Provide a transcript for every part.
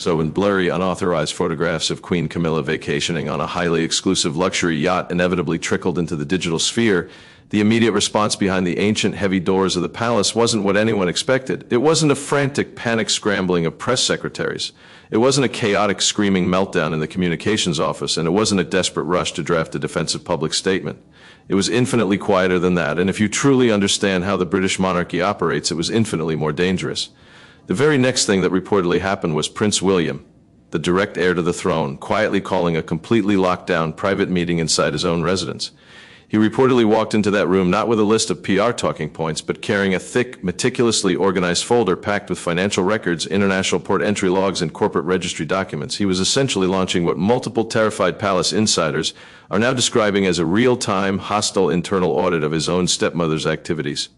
So when blurry, unauthorized photographs of Queen Camilla vacationing on a highly exclusive luxury yacht inevitably trickled into the digital sphere, the immediate response behind the ancient, heavy doors of the palace wasn't what anyone expected. It wasn't a frantic panic scrambling of press secretaries. It wasn't a chaotic screaming meltdown in the communications office, and it wasn't a desperate rush to draft a defensive public statement. It was infinitely quieter than that, and if you truly understand how the British monarchy operates, it was infinitely more dangerous. The very next thing that reportedly happened was Prince William, the direct heir to the throne, quietly calling a completely locked down private meeting inside his own residence. He reportedly walked into that room not with a list of PR talking points, but carrying a thick, meticulously organized folder packed with financial records, international port entry logs, and corporate registry documents. He was essentially launching what multiple terrified palace insiders are now describing as a real-time, hostile internal audit of his own stepmother's activities.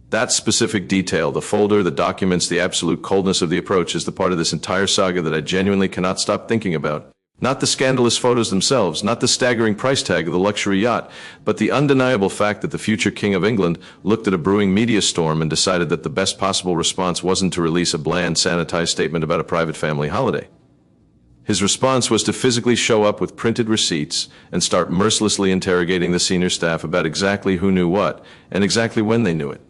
That specific detail, the folder, the documents, the absolute coldness of the approach, is the part of this entire saga that I genuinely cannot stop thinking about. Not the scandalous photos themselves, not the staggering price tag of the luxury yacht, but the undeniable fact that the future King of England looked at a brewing media storm and decided that the best possible response wasn't to release a bland, sanitized statement about a private family holiday. His response was to physically show up with printed receipts and start mercilessly interrogating the senior staff about exactly who knew what and exactly when they knew it.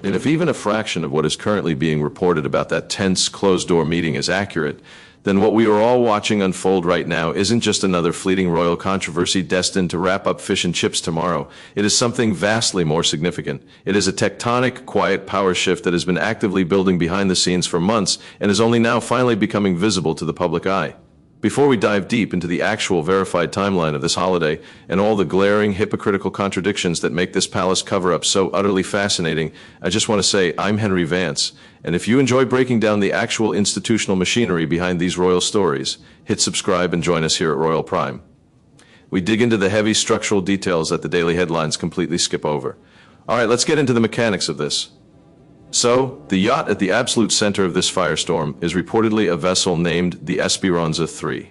And if even a fraction of what is currently being reported about that tense, closed-door meeting is accurate, then what we are all watching unfold right now isn't just another fleeting royal controversy destined to wrap up fish and chips tomorrow. It is something vastly more significant. It is a tectonic, quiet power shift that has been actively building behind the scenes for months and is only now finally becoming visible to the public eye. Before we dive deep into the actual verified timeline of this holiday and all the glaring, hypocritical contradictions that make this palace cover-up so utterly fascinating, I just want to say I'm Henry Vance, and if you enjoy breaking down the actual institutional machinery behind these royal stories, hit subscribe and join us here at Royal Prime. We dig into the heavy structural details that the daily headlines completely skip over. All right, let's get into the mechanics of this. So, the yacht at the absolute center of this firestorm is reportedly a vessel named the Esperanza III.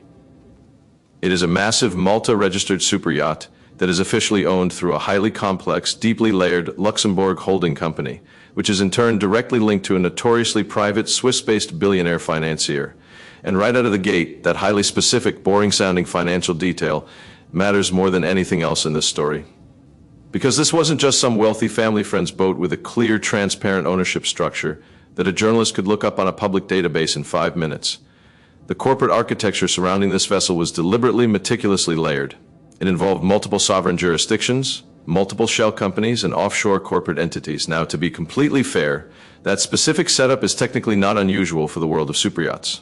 It is a massive Malta-registered super yacht that is officially owned through a highly complex, deeply layered Luxembourg holding company, which is in turn directly linked to a notoriously private Swiss-based billionaire financier. And right out of the gate, that highly specific, boring-sounding financial detail matters more than anything else in this story. Because this wasn't just some wealthy family friend's boat with a clear, transparent ownership structure that a journalist could look up on a public database in 5 minutes. The corporate architecture surrounding this vessel was deliberately, meticulously layered. It involved multiple sovereign jurisdictions, multiple shell companies, and offshore corporate entities. Now, to be completely fair, that specific setup is technically not unusual for the world of superyachts.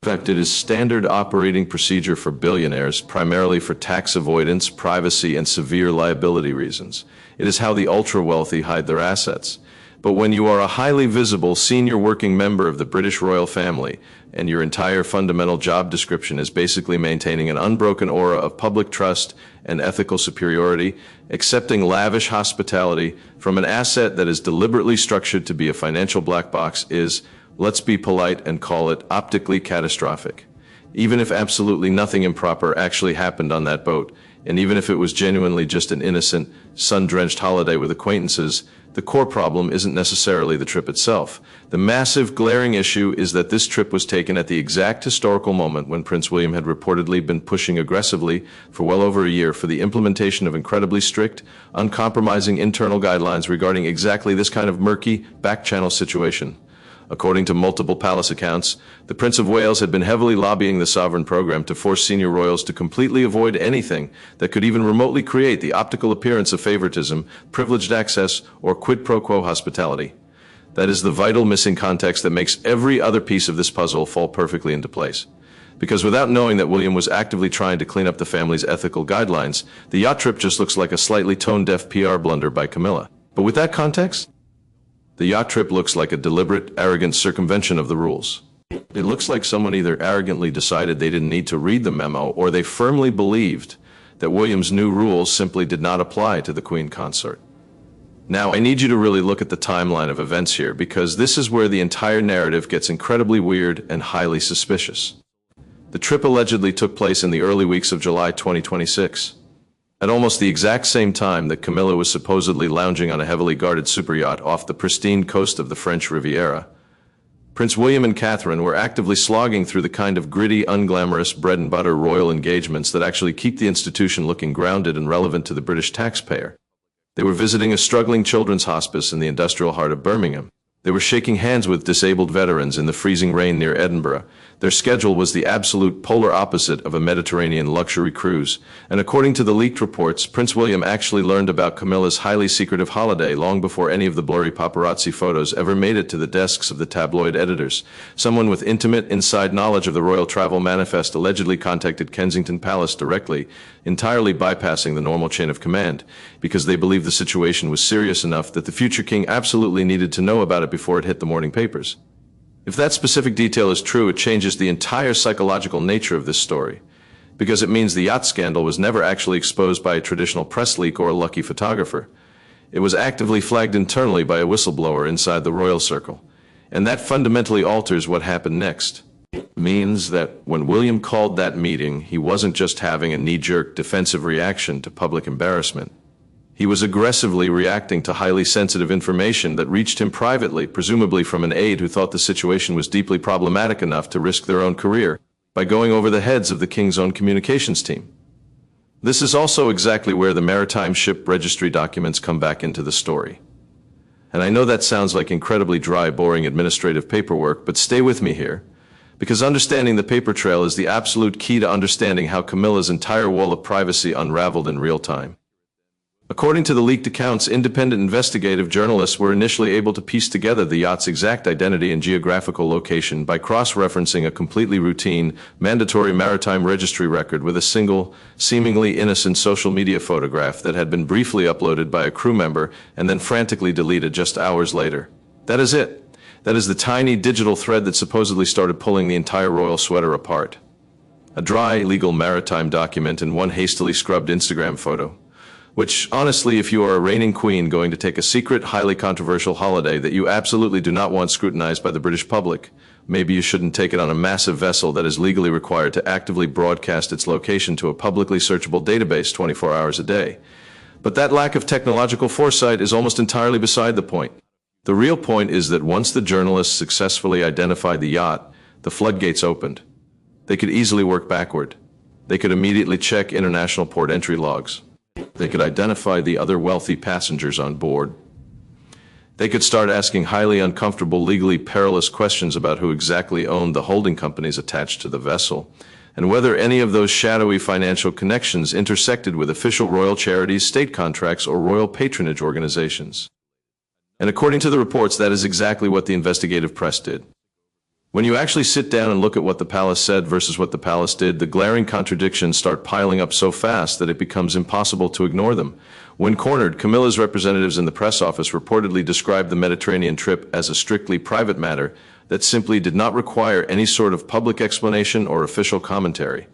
In fact, it is standard operating procedure for billionaires, primarily for tax avoidance, privacy, and severe liability reasons. It is how the ultra-wealthy hide their assets. But when you are a highly visible senior working member of the British royal family, and your entire fundamental job description is basically maintaining an unbroken aura of public trust and ethical superiority, accepting lavish hospitality from an asset that is deliberately structured to be a financial black box is, let's be polite and call it, optically catastrophic. Even if absolutely nothing improper actually happened on that boat, and even if it was genuinely just an innocent, sun-drenched holiday with acquaintances, the core problem isn't necessarily the trip itself. The massive, glaring issue is that this trip was taken at the exact historical moment when Prince William had reportedly been pushing aggressively for well over a year for the implementation of incredibly strict, uncompromising internal guidelines regarding exactly this kind of murky, back-channel situation. According to multiple palace accounts, the Prince of Wales had been heavily lobbying the sovereign program to force senior royals to completely avoid anything that could even remotely create the optical appearance of favoritism, privileged access, or quid pro quo hospitality. That is the vital missing context that makes every other piece of this puzzle fall perfectly into place. Because without knowing that William was actively trying to clean up the family's ethical guidelines, the yacht trip just looks like a slightly tone-deaf PR blunder by Camilla. But with that context, the yacht trip looks like a deliberate, arrogant circumvention of the rules. It looks like someone either arrogantly decided they didn't need to read the memo, or they firmly believed that William's new rules simply did not apply to the Queen Consort. Now, I need you to really look at the timeline of events here, because this is where the entire narrative gets incredibly weird and highly suspicious. The trip allegedly took place in the early weeks of July 2026. At almost the exact same time that Camilla was supposedly lounging on a heavily guarded superyacht off the pristine coast of the French Riviera, Prince William and Catherine were actively slogging through the kind of gritty, unglamorous bread-and-butter royal engagements that actually keep the institution looking grounded and relevant to the British taxpayer. They were visiting a struggling children's hospice in the industrial heart of Birmingham. They were shaking hands with disabled veterans in the freezing rain near Edinburgh. Their schedule was the absolute polar opposite of a Mediterranean luxury cruise, and according to the leaked reports, Prince William actually learned about Camilla's highly secretive holiday long before any of the blurry paparazzi photos ever made it to the desks of the tabloid editors. Someone with intimate inside knowledge of the royal travel manifest allegedly contacted Kensington Palace directly, entirely bypassing the normal chain of command, because they believed the situation was serious enough that the future king absolutely needed to know about it before it hit the morning papers. If that specific detail is true, it changes the entire psychological nature of this story, because it means the yacht scandal was never actually exposed by a traditional press leak or a lucky photographer. It was actively flagged internally by a whistleblower inside the royal circle, and that fundamentally alters what happened next. It means that when William called that meeting, he wasn't just having a knee-jerk defensive reaction to public embarrassment. He was aggressively reacting to highly sensitive information that reached him privately, presumably from an aide who thought the situation was deeply problematic enough to risk their own career by going over the heads of the king's own communications team. This is also exactly where the maritime ship registry documents come back into the story. And I know that sounds like incredibly dry, boring administrative paperwork, but stay with me here, because understanding the paper trail is the absolute key to understanding how Camilla's entire wall of privacy unraveled in real time. According to the leaked accounts, independent investigative journalists were initially able to piece together the yacht's exact identity and geographical location by cross-referencing a completely routine, mandatory maritime registry record with a single, seemingly innocent social media photograph that had been briefly uploaded by a crew member and then frantically deleted just hours later. That is it. That is the tiny digital thread that supposedly started pulling the entire royal sweater apart. A dry, legal maritime document and one hastily scrubbed Instagram photo. Which, honestly, if you are a reigning queen going to take a secret, highly controversial holiday that you absolutely do not want scrutinized by the British public, maybe you shouldn't take it on a massive vessel that is legally required to actively broadcast its location to a publicly searchable database 24 hours a day. But that lack of technological foresight is almost entirely beside the point. The real point is that once the journalists successfully identified the yacht, the floodgates opened. They could easily work backward. They could immediately check international port entry logs. They could identify the other wealthy passengers on board. They could start asking highly uncomfortable, legally perilous questions about who exactly owned the holding companies attached to the vessel, and whether any of those shadowy financial connections intersected with official royal charities, state contracts, or royal patronage organizations. And according to the reports, that is exactly what the investigative press did. When you actually sit down and look at what the palace said versus what the palace did, the glaring contradictions start piling up so fast that it becomes impossible to ignore them. When cornered, Camilla's representatives in the press office reportedly described the Mediterranean trip as a strictly private matter that simply did not require any sort of public explanation or official commentary.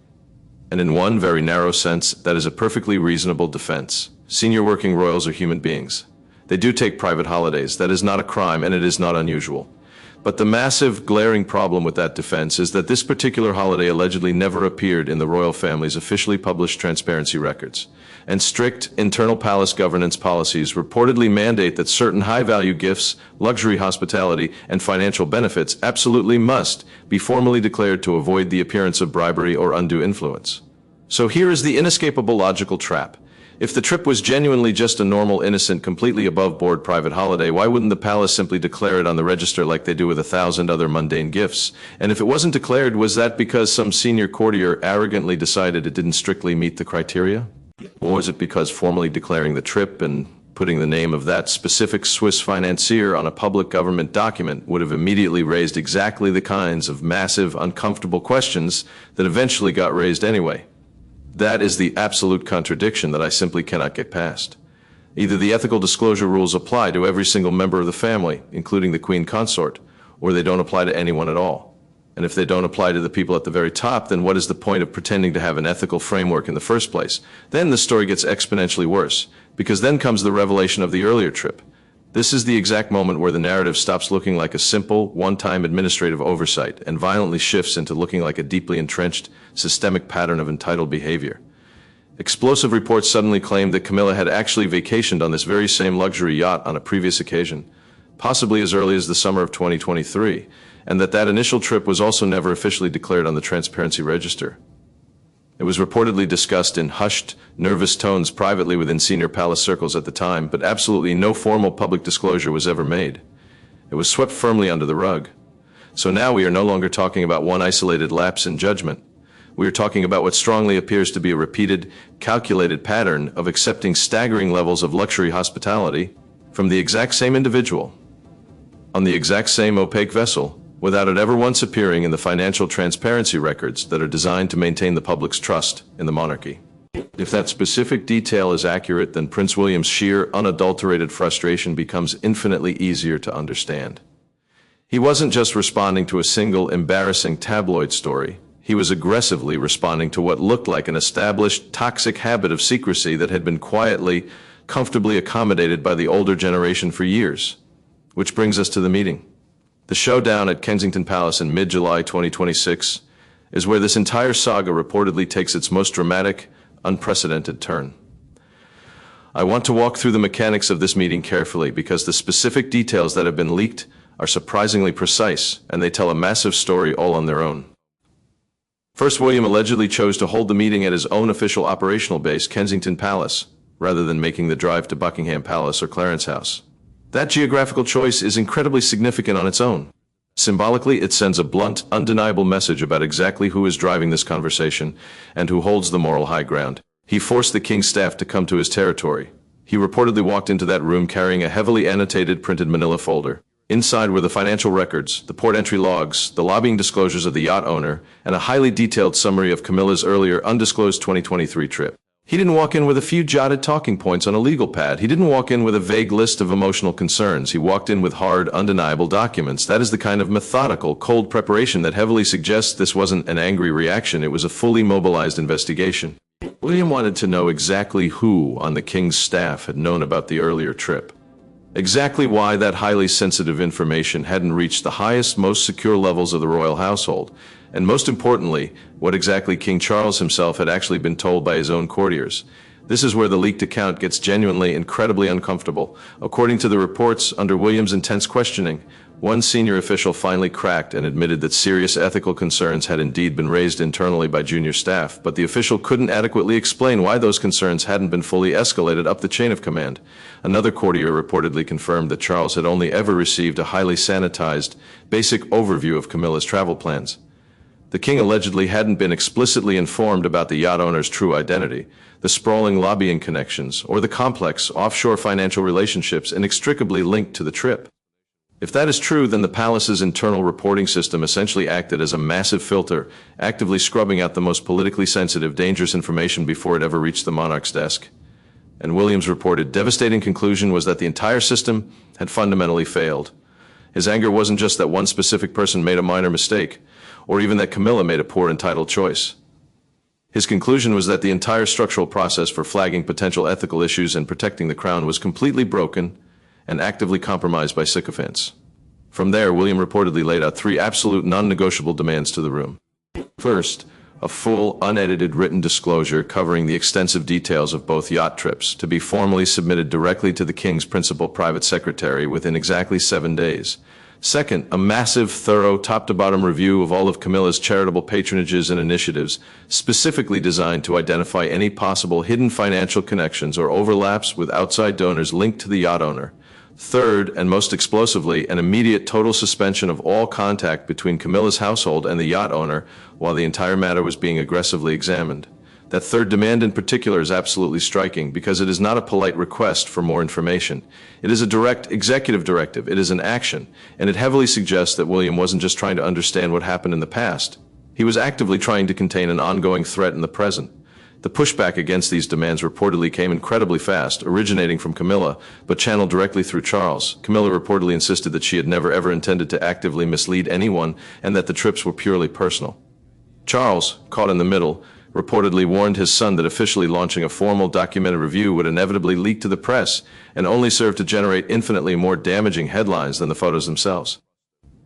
And in one very narrow sense, that is a perfectly reasonable defense. Senior working royals are human beings. They do take private holidays. That is not a crime, and it is not unusual. But the massive, glaring problem with that defense is that this particular holiday allegedly never appeared in the royal family's officially published transparency records. And strict internal palace governance policies reportedly mandate that certain high-value gifts, luxury hospitality, and financial benefits absolutely must be formally declared to avoid the appearance of bribery or undue influence. So here is the inescapable logical trap. If the trip was genuinely just a normal, innocent, completely above-board private holiday, why wouldn't the palace simply declare it on the register like they do with 1,000 other mundane gifts? And if it wasn't declared, was that because some senior courtier arrogantly decided it didn't strictly meet the criteria? Or was it because formally declaring the trip and putting the name of that specific Swiss financier on a public government document would have immediately raised exactly the kinds of massive, uncomfortable questions that eventually got raised anyway? That is the absolute contradiction that I simply cannot get past. Either the ethical disclosure rules apply to every single member of the family, including the queen consort, or they don't apply to anyone at all. And if they don't apply to the people at the very top, then what is the point of pretending to have an ethical framework in the first place? Then the story gets exponentially worse, because then comes the revelation of the earlier trip. This is the exact moment where the narrative stops looking like a simple, one-time administrative oversight and violently shifts into looking like a deeply entrenched, systemic pattern of entitled behavior. Explosive reports suddenly claimed that Camilla had actually vacationed on this very same luxury yacht on a previous occasion, possibly as early as the summer of 2023, and that initial trip was also never officially declared on the transparency register. It was reportedly discussed in hushed, nervous tones privately within senior palace circles at the time, but absolutely no formal public disclosure was ever made. It was swept firmly under the rug. So now we are no longer talking about one isolated lapse in judgment. We are talking about what strongly appears to be a repeated, calculated pattern of accepting staggering levels of luxury hospitality from the exact same individual, on the exact same opaque vessel, without it ever once appearing in the financial transparency records that are designed to maintain the public's trust in the monarchy. If that specific detail is accurate, then Prince William's sheer, unadulterated frustration becomes infinitely easier to understand. He wasn't just responding to a single embarrassing tabloid story. He was aggressively responding to what looked like an established, toxic habit of secrecy that had been quietly, comfortably accommodated by the older generation for years. Which brings us to the meeting. The showdown at Kensington Palace in mid-July 2026 is where this entire saga reportedly takes its most dramatic, unprecedented turn. I want to walk through the mechanics of this meeting carefully because the specific details that have been leaked are surprisingly precise, and they tell a massive story all on their own. First, William allegedly chose to hold the meeting at his own official operational base, Kensington Palace, rather than making the drive to Buckingham Palace or Clarence House. That geographical choice is incredibly significant on its own. Symbolically, it sends a blunt, undeniable message about exactly who is driving this conversation and who holds the moral high ground. He forced the king's staff to come to his territory. He reportedly walked into that room carrying a heavily annotated printed manila folder. Inside were the financial records, the port entry logs, the lobbying disclosures of the yacht owner, and a highly detailed summary of Camilla's earlier undisclosed 2023 trip. He didn't walk in with a few jotted talking points on a legal pad. He didn't walk in with a vague list of emotional concerns. He walked in with hard, undeniable documents. That is the kind of methodical, cold preparation that heavily suggests this wasn't an angry reaction. It was a fully mobilized investigation. William wanted to know exactly who on the king's staff had known about the earlier trip. Exactly why that highly sensitive information hadn't reached the highest, most secure levels of the royal household. And most importantly, what exactly King Charles himself had actually been told by his own courtiers. This is where the leaked account gets genuinely incredibly uncomfortable. According to the reports, under William's intense questioning, one senior official finally cracked and admitted that serious ethical concerns had indeed been raised internally by junior staff, but the official couldn't adequately explain why those concerns hadn't been fully escalated up the chain of command. Another courtier reportedly confirmed that Charles had only ever received a highly sanitized, basic overview of Camilla's travel plans. The king allegedly hadn't been explicitly informed about the yacht owner's true identity, the sprawling lobbying connections, or the complex offshore financial relationships inextricably linked to the trip. If that is true, then the palace's internal reporting system essentially acted as a massive filter, actively scrubbing out the most politically sensitive, dangerous information before it ever reached the monarch's desk. And William's reported devastating conclusion was that the entire system had fundamentally failed. His anger wasn't just that one specific person made a minor mistake, or even that Camilla made a poor entitled choice. His conclusion was that the entire structural process for flagging potential ethical issues and protecting the crown was completely broken and actively compromised by sycophants. From there, William reportedly laid out three absolute non-negotiable demands to the room. First, a full, unedited written disclosure covering the extensive details of both yacht trips to be formally submitted directly to the king's principal private secretary within exactly 7 days. Second, a massive, thorough, top-to-bottom review of all of Camilla's charitable patronages and initiatives, specifically designed to identify any possible hidden financial connections or overlaps with outside donors linked to the yacht owner. Third, and most explosively, an immediate total suspension of all contact between Camilla's household and the yacht owner while the entire matter was being aggressively examined. That third demand in particular is absolutely striking because it is not a polite request for more information. It is a direct executive directive. It is an action, and it heavily suggests that William wasn't just trying to understand what happened in the past. He was actively trying to contain an ongoing threat in the present. The pushback against these demands reportedly came incredibly fast, originating from Camilla, but channeled directly through Charles. Camilla reportedly insisted that she had never ever intended to actively mislead anyone and that the trips were purely personal. Charles, caught in the middle, reportedly warned his son that officially launching a formal documented review would inevitably leak to the press and only serve to generate infinitely more damaging headlines than the photos themselves.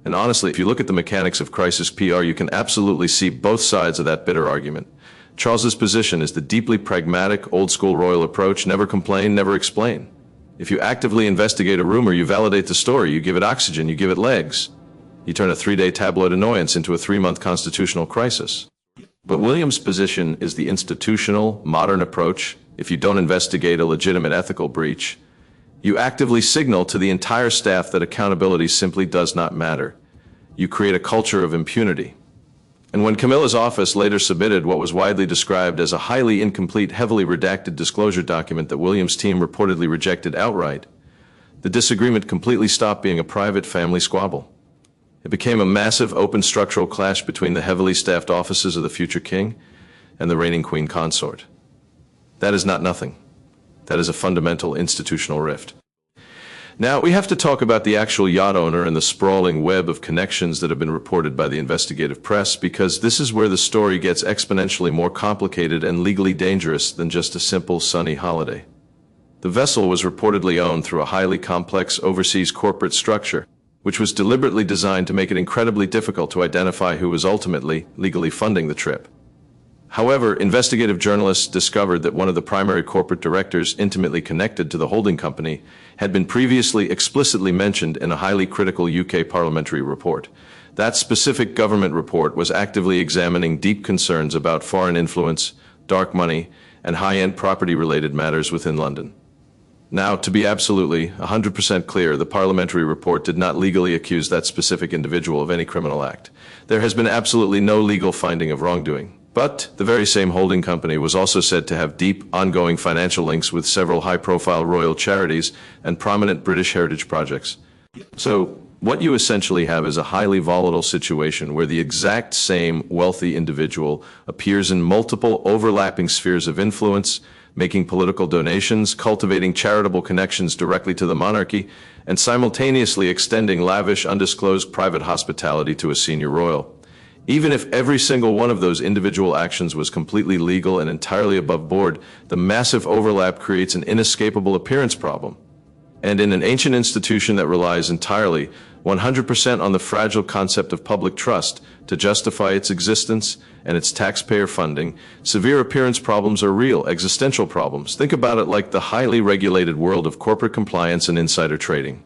And honestly, if you look at the mechanics of crisis PR, you can absolutely see both sides of that bitter argument. Charles's position is the deeply pragmatic, old-school royal approach: never complain, never explain. If you actively investigate a rumor, you validate the story, you give it oxygen, you give it legs. You turn a 3-day tabloid annoyance into a 3-month constitutional crisis. But William's position is the institutional, modern approach. If you don't investigate a legitimate ethical breach, you actively signal to the entire staff that accountability simply does not matter. You create a culture of impunity. And when Camilla's office later submitted what was widely described as a highly incomplete, heavily redacted disclosure document that Williams' team reportedly rejected outright, the disagreement completely stopped being a private family squabble. It became a massive, open structural clash between the heavily staffed offices of the future king and the reigning queen consort. That is not nothing. That is a fundamental institutional rift. Now, we have to talk about the actual yacht owner and the sprawling web of connections that have been reported by the investigative press, because this is where the story gets exponentially more complicated and legally dangerous than just a simple sunny holiday. The vessel was reportedly owned through a highly complex overseas corporate structure, which was deliberately designed to make it incredibly difficult to identify who was ultimately legally funding the trip. However, investigative journalists discovered that one of the primary corporate directors intimately connected to the holding company had been previously explicitly mentioned in a highly critical UK parliamentary report. That specific government report was actively examining deep concerns about foreign influence, dark money, and high-end property-related matters within London. Now, to be absolutely 100% clear, the parliamentary report did not legally accuse that specific individual of any criminal act. There has been absolutely no legal finding of wrongdoing. But the very same holding company was also said to have deep, ongoing financial links with several high-profile royal charities and prominent British heritage projects. So, what you essentially have is a highly volatile situation where the exact same wealthy individual appears in multiple overlapping spheres of influence, making political donations, cultivating charitable connections directly to the monarchy, and simultaneously extending lavish, undisclosed private hospitality to a senior royal. Even if every single one of those individual actions was completely legal and entirely above board, the massive overlap creates an inescapable appearance problem. And in an ancient institution that relies entirely, 100% on the fragile concept of public trust to justify its existence and its taxpayer funding, severe appearance problems are real, existential problems. Think about it like the highly regulated world of corporate compliance and insider trading.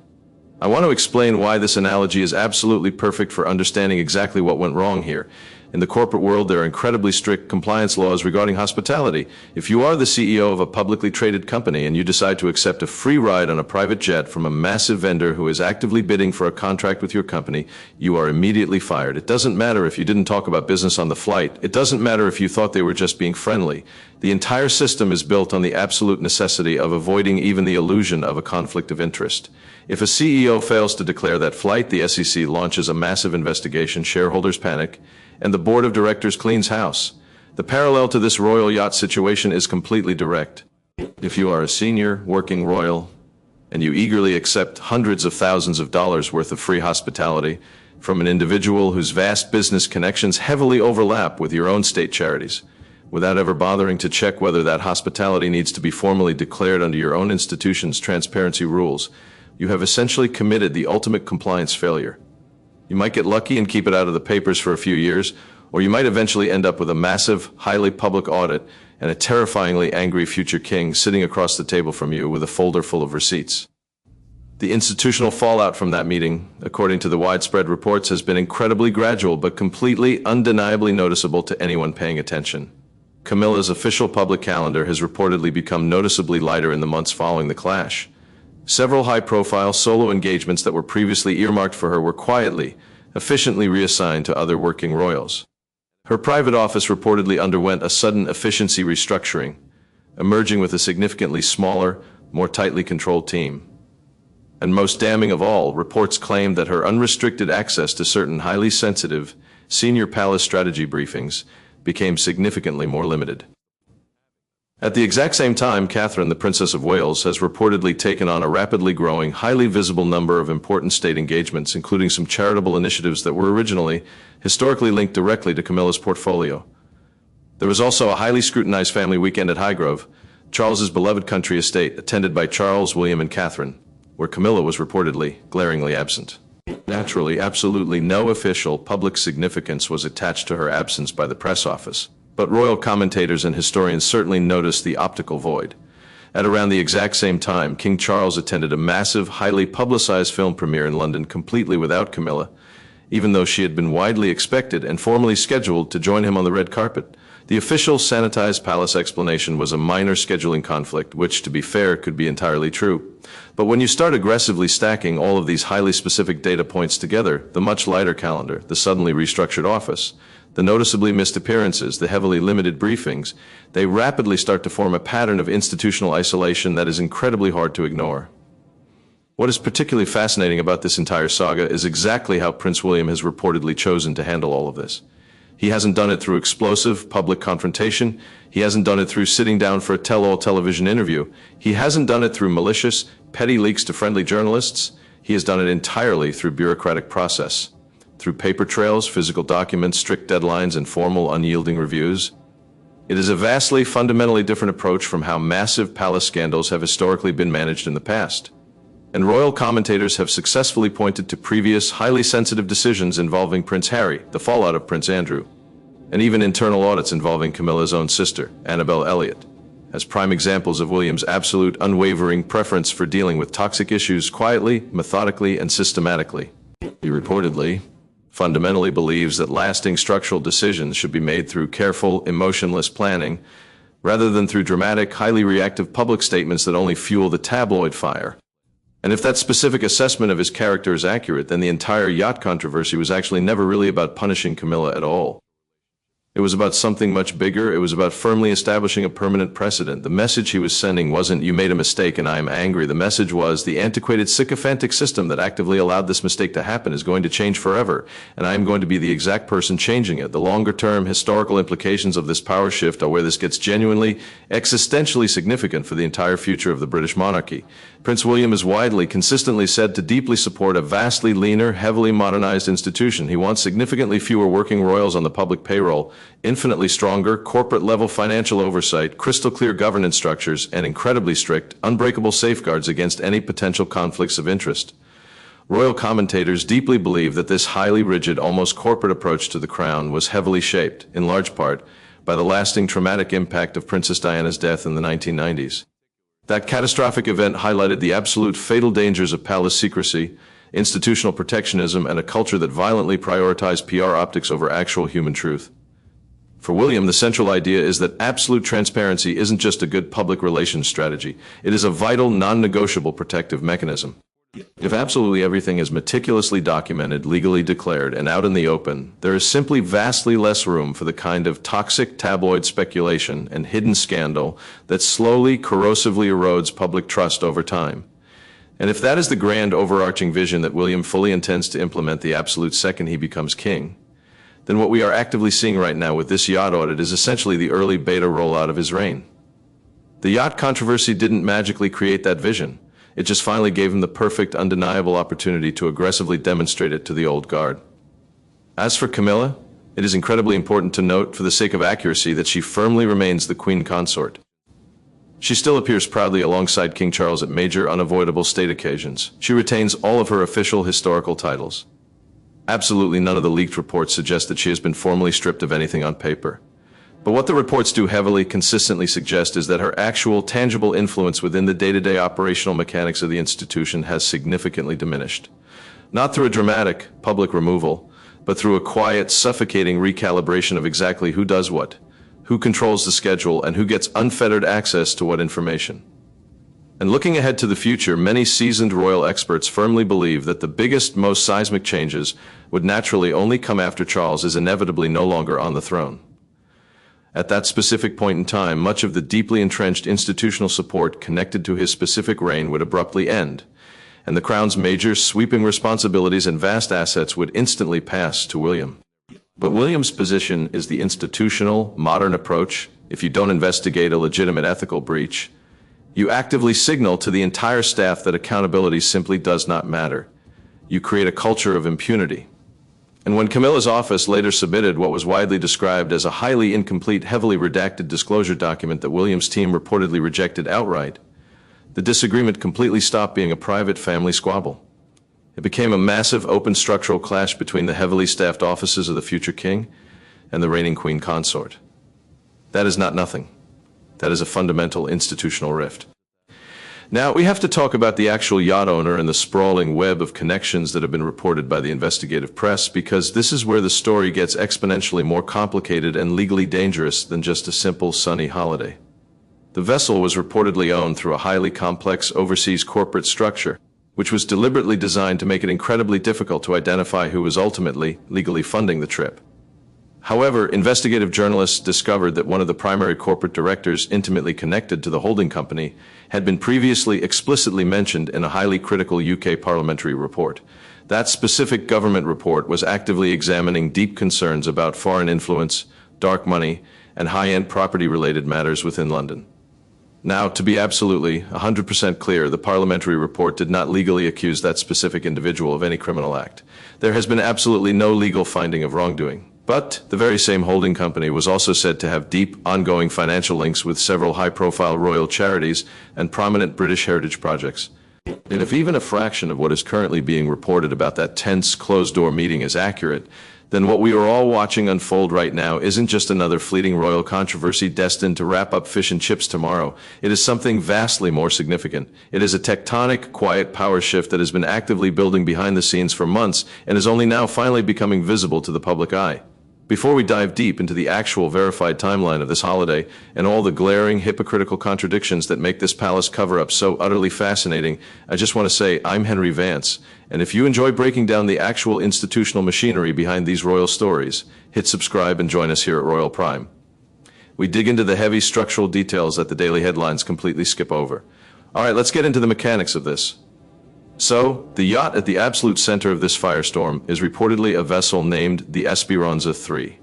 I want to explain why this analogy is absolutely perfect for understanding exactly what went wrong here. In the corporate world, there are incredibly strict compliance laws regarding hospitality. If you are the CEO of a publicly traded company and you decide to accept a free ride on a private jet from a massive vendor who is actively bidding for a contract with your company, you are immediately fired. It doesn't matter if you didn't talk about business on the flight. It doesn't matter if you thought they were just being friendly. The entire system is built on the absolute necessity of avoiding even the illusion of a conflict of interest. If a CEO fails to declare that flight, the SEC launches a massive investigation, shareholders panic, and the board of directors cleans house. The parallel to this royal yacht situation is completely direct. If you are a senior working royal and you eagerly accept hundreds of thousands of dollars worth of free hospitality from an individual whose vast business connections heavily overlap with your own state charities, without ever bothering to check whether that hospitality needs to be formally declared under your own institution's transparency rules, you have essentially committed the ultimate compliance failure. You might get lucky and keep it out of the papers for a few years, or you might eventually end up with a massive, highly public audit and a terrifyingly angry future king sitting across the table from you with a folder full of receipts. The institutional fallout from that meeting, according to the widespread reports, has been incredibly gradual but completely undeniably noticeable to anyone paying attention. Camilla's official public calendar has reportedly become noticeably lighter in the months following the clash. Several high-profile solo engagements that were previously earmarked for her were quietly, efficiently reassigned to other working royals. Her private office reportedly underwent a sudden efficiency restructuring, emerging with a significantly smaller, more tightly controlled team. And most damning of all, reports claimed that her unrestricted access to certain highly sensitive, senior palace strategy briefings became significantly more limited. At the exact same time, Catherine, the Princess of Wales, has reportedly taken on a rapidly growing, highly visible number of important state engagements, including some charitable initiatives that were originally, historically linked directly to Camilla's portfolio. There was also a highly scrutinized family weekend at Highgrove, Charles's beloved country estate, attended by Charles, William, and Catherine, where Camilla was reportedly glaringly absent. Naturally, absolutely no official public significance was attached to her absence by the press office. But royal commentators and historians certainly noticed the optical void. At around the exact same time, King Charles attended a massive, highly publicized film premiere in London completely without Camilla, even though she had been widely expected and formally scheduled to join him on the red carpet. The official sanitized palace explanation was a minor scheduling conflict, which, to be fair, could be entirely true. But when you start aggressively stacking all of these highly specific data points together, the much lighter calendar, the suddenly restructured office, the noticeably missed appearances, the heavily limited briefings, they rapidly start to form a pattern of institutional isolation that is incredibly hard to ignore. What is particularly fascinating about this entire saga is exactly how Prince William has reportedly chosen to handle all of this. He hasn't done it through explosive public confrontation. He hasn't done it through sitting down for a tell-all television interview. He hasn't done it through malicious, petty leaks to friendly journalists. He has done it entirely through bureaucratic process, through paper trails, physical documents, strict deadlines, and formal, unyielding reviews. It is a vastly, fundamentally different approach from how massive palace scandals have historically been managed in the past. And royal commentators have successfully pointed to previous, highly sensitive decisions involving Prince Harry, the fallout of Prince Andrew, and even internal audits involving Camilla's own sister, Annabel Elliot, as prime examples of William's absolute, unwavering preference for dealing with toxic issues quietly, methodically, and systematically. He reportedly, fundamentally believes that lasting structural decisions should be made through careful, emotionless planning, rather than through dramatic, highly reactive public statements that only fuel the tabloid fire. And if that specific assessment of his character is accurate, then the entire yacht controversy was actually never really about punishing Camilla at all. It was about something much bigger. It was about firmly establishing a permanent precedent. The message he was sending wasn't, "You made a mistake and I am angry." The message was, the antiquated sycophantic system that actively allowed this mistake to happen is going to change forever, and I am going to be the exact person changing it. The longer-term historical implications of this power shift are where this gets genuinely, existentially significant for the entire future of the British monarchy. Prince William is widely, consistently said to deeply support a vastly leaner, heavily modernized institution. He wants significantly fewer working royals on the public payroll, infinitely stronger, corporate-level financial oversight, crystal-clear governance structures, and incredibly strict, unbreakable safeguards against any potential conflicts of interest. Royal commentators deeply believe that this highly rigid, almost corporate approach to the crown was heavily shaped, in large part, by the lasting traumatic impact of Princess Diana's death in the 1990s. That catastrophic event highlighted the absolute fatal dangers of palace secrecy, institutional protectionism, and a culture that violently prioritized PR optics over actual human truth. For William, the central idea is that absolute transparency isn't just a good public relations strategy. It is a vital, non-negotiable protective mechanism. If absolutely everything is meticulously documented, legally declared, and out in the open, there is simply vastly less room for the kind of toxic tabloid speculation and hidden scandal that slowly, corrosively erodes public trust over time. And if that is the grand overarching vision that William fully intends to implement the absolute second he becomes king, then what we are actively seeing right now with this yacht audit is essentially the early beta rollout of his reign. The yacht controversy didn't magically create that vision. It just finally gave him the perfect, undeniable opportunity to aggressively demonstrate it to the old guard. As for Camilla, it is incredibly important to note, for the sake of accuracy, that she firmly remains the Queen Consort. She still appears proudly alongside King Charles at major, unavoidable state occasions. She retains all of her official historical titles. Absolutely none of the leaked reports suggest that she has been formally stripped of anything on paper. But what the reports do heavily, consistently suggest is that her actual, tangible influence within the day-to-day operational mechanics of the institution has significantly diminished. Not through a dramatic, public removal, but through a quiet, suffocating recalibration of exactly who does what, who controls the schedule, and who gets unfettered access to what information. And looking ahead to the future, many seasoned royal experts firmly believe that the biggest, most seismic changes would naturally only come after Charles is inevitably no longer on the throne. At that specific point in time, much of the deeply entrenched institutional support connected to his specific reign would abruptly end, and the crown's major, sweeping responsibilities and vast assets would instantly pass to William. But William's position is the institutional, modern approach. If you don't investigate a legitimate ethical breach, you actively signal to the entire staff that accountability simply does not matter. You create a culture of impunity. And when Camilla's office later submitted what was widely described as a highly incomplete, heavily redacted disclosure document that William's team reportedly rejected outright, the disagreement completely stopped being a private family squabble. It became a massive, open structural clash between the heavily staffed offices of the future king and the reigning queen consort. That is not nothing. That is a fundamental institutional rift. Now, we have to talk about the actual yacht owner and the sprawling web of connections that have been reported by the investigative press, because this is where the story gets exponentially more complicated and legally dangerous than just a simple sunny holiday. The vessel was reportedly owned through a highly complex overseas corporate structure, which was deliberately designed to make it incredibly difficult to identify who was ultimately legally funding the trip. However, investigative journalists discovered that one of the primary corporate directors intimately connected to the holding company had been previously explicitly mentioned in a highly critical UK parliamentary report. That specific government report was actively examining deep concerns about foreign influence, dark money, and high-end property-related matters within London. Now, to be absolutely 100% clear, the parliamentary report did not legally accuse that specific individual of any criminal act. There has been absolutely no legal finding of wrongdoing. But the very same holding company was also said to have deep, ongoing financial links with several high-profile royal charities and prominent British heritage projects. And if even a fraction of what is currently being reported about that tense, closed-door meeting is accurate, then what we are all watching unfold right now isn't just another fleeting royal controversy destined to wrap up fish and chips tomorrow. It is something vastly more significant. It is a tectonic, quiet power shift that has been actively building behind the scenes for months and is only now finally becoming visible to the public eye. Before we dive deep into the actual verified timeline of this holiday and all the glaring, hypocritical contradictions that make this palace cover-up so utterly fascinating, I just want to say I'm Henry Vance, and if you enjoy breaking down the actual institutional machinery behind these royal stories, hit subscribe and join us here at Royal Prime. We dig into the heavy structural details that the daily headlines completely skip over. All right, let's get into the mechanics of this. So, the yacht at the absolute center of this firestorm is reportedly a vessel named the Esperanza 3.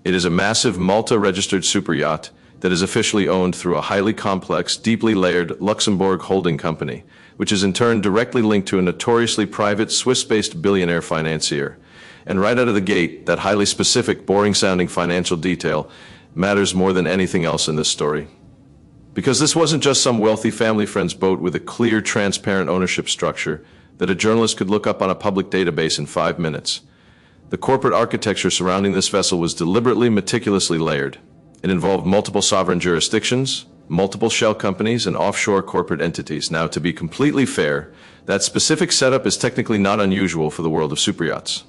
It is a massive Malta-registered super yacht that is officially owned through a highly complex, deeply layered Luxembourg holding company, which is in turn directly linked to a notoriously private Swiss-based billionaire financier. And right out of the gate, that highly specific, boring-sounding financial detail matters more than anything else in this story. Because this wasn't just some wealthy family friend's boat with a clear, transparent ownership structure that a journalist could look up on a public database in 5 minutes. The corporate architecture surrounding this vessel was deliberately, meticulously layered. It involved multiple sovereign jurisdictions, multiple shell companies, and offshore corporate entities. Now, to be completely fair, that specific setup is technically not unusual for the world of superyachts.